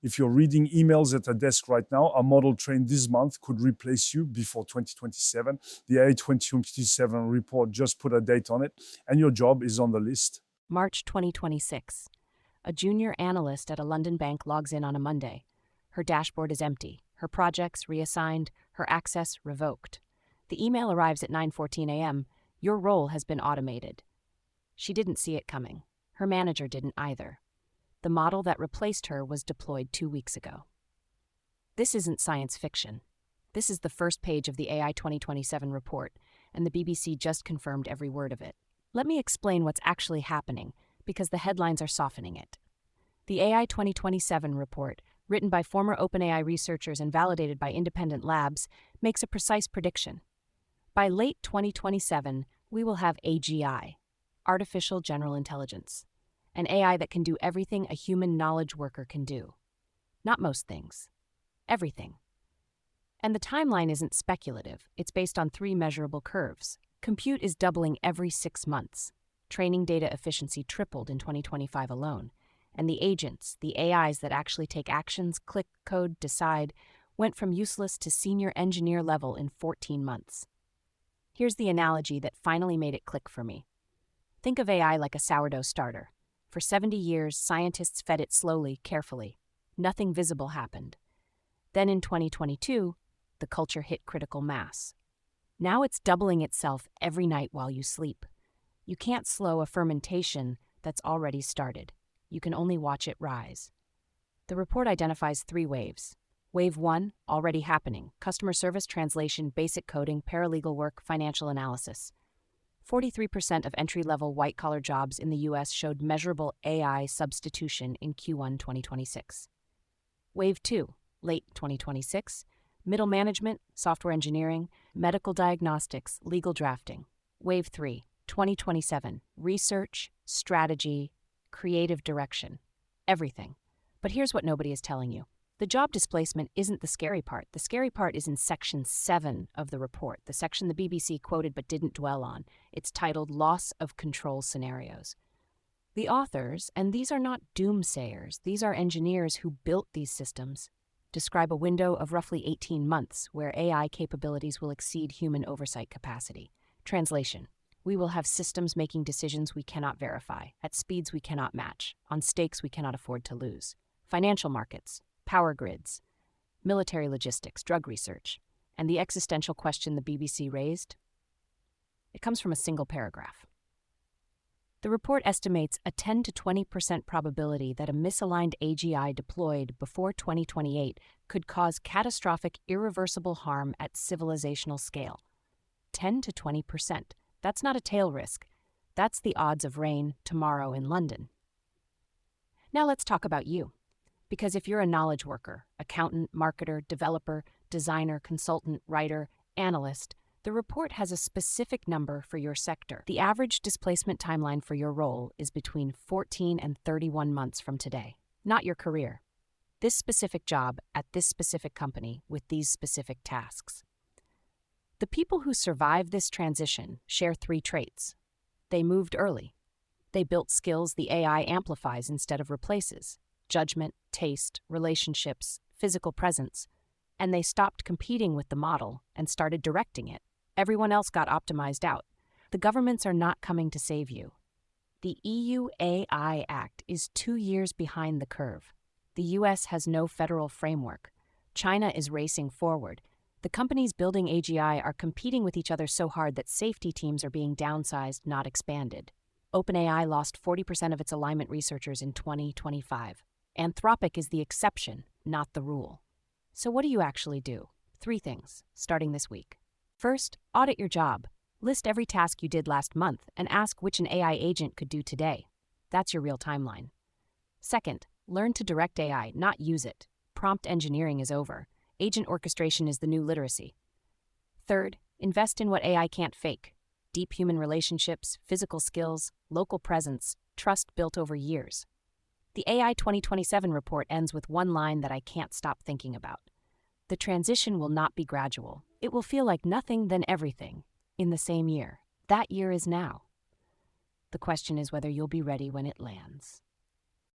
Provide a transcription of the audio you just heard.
If you're reading emails at a desk right now, a model trained this month could replace you before 2027. The AI2027 report just put a date on it, and your job is on the list. March 2026. A junior analyst at a London bank logs in on a Monday. Her dashboard is empty, her projects reassigned, her access revoked. The email arrives at 9:14 a.m. Your role has been automated. She didn't see it coming. Her manager didn't either. The model that replaced her was deployed 2 weeks ago. This isn't science fiction. This is the first page of the AI 2027 report, and the BBC just confirmed every word of it. Let me explain what's actually happening, because the headlines are softening it. The AI 2027 report, written by former OpenAI researchers and validated by independent labs, makes a precise prediction. By late 2027, we will have AGI, Artificial General Intelligence, an AI that can do everything a human knowledge worker can do. Not most things. Everything. And the timeline isn't speculative. It's based on 3 measurable curves. Compute is doubling every 6 months. Training data efficiency tripled in 2025 alone. And the agents, the AIs that actually take actions, click, code, decide, went from useless to senior engineer level in 14 months. Here's the analogy that finally made it click for me. Think of AI like a sourdough starter. For 70 years, scientists fed it slowly, carefully. Nothing visible happened. Then in 2022, the culture hit critical mass. Now it's doubling itself every night while you sleep. You can't slow a fermentation that's already started. You can only watch it rise. The report identifies 3 waves. Wave 1, already happening: customer service, translation, basic coding, paralegal work, financial analysis. 43% of entry-level white-collar jobs in the U.S. showed measurable AI substitution in Q1 2026. Wave 2, late 2026, middle management, software engineering, medical diagnostics, legal drafting. Wave 3, 2027, research, strategy, creative direction. Everything. But here's what nobody is telling you. The job displacement isn't the scary part. The scary part is in Section 7 of the report, the section the BBC quoted but didn't dwell on. It's titled Loss of Control Scenarios. The authors, and these are not doomsayers, these are engineers who built these systems, describe a window of roughly 18 months where AI capabilities will exceed human oversight capacity. Translation: we will have systems making decisions we cannot verify, at speeds we cannot match, on stakes we cannot afford to lose. Financial markets, power grids, military logistics, drug research, and the existential question the BBC raised? It comes from a single paragraph. The report estimates a 10 to 20% probability that a misaligned AGI deployed before 2028 could cause catastrophic, irreversible harm at civilizational scale. 10 to 20%. That's not a tail risk. That's the odds of rain tomorrow in London. Now let's talk about you. Because if you're a knowledge worker, accountant, marketer, developer, designer, consultant, writer, analyst, the report has a specific number for your sector. The average displacement timeline for your role is between 14 and 31 months from today. Not your career. This specific job at this specific company with these specific tasks. The people who survive this transition share 3 traits. They moved early. They built skills the AI amplifies instead of replaces: judgment, taste, relationships, physical presence. And they stopped competing with the model and started directing it. Everyone else got optimized out. The governments are not coming to save you. The EU AI Act is 2 years behind the curve. The US has no federal framework. China is racing forward. The companies building AGI are competing with each other so hard that safety teams are being downsized, not expanded. OpenAI lost 40% of its alignment researchers in 2025. Anthropic is the exception, not the rule. So what do you actually do? 3 things, starting this week. First, audit your job. List every task you did last month and ask which an AI agent could do today. That's your real timeline. Second, learn to direct AI, not use it. Prompt engineering is over. Agent orchestration is the new literacy. Third, invest in what AI can't fake. Deep human relationships, physical skills, local presence, trust built over years. The AI 2027 report ends with one line that I can't stop thinking about. The transition will not be gradual. It will feel like nothing then everything in the same year. That year is now. The question is whether you'll be ready when it lands.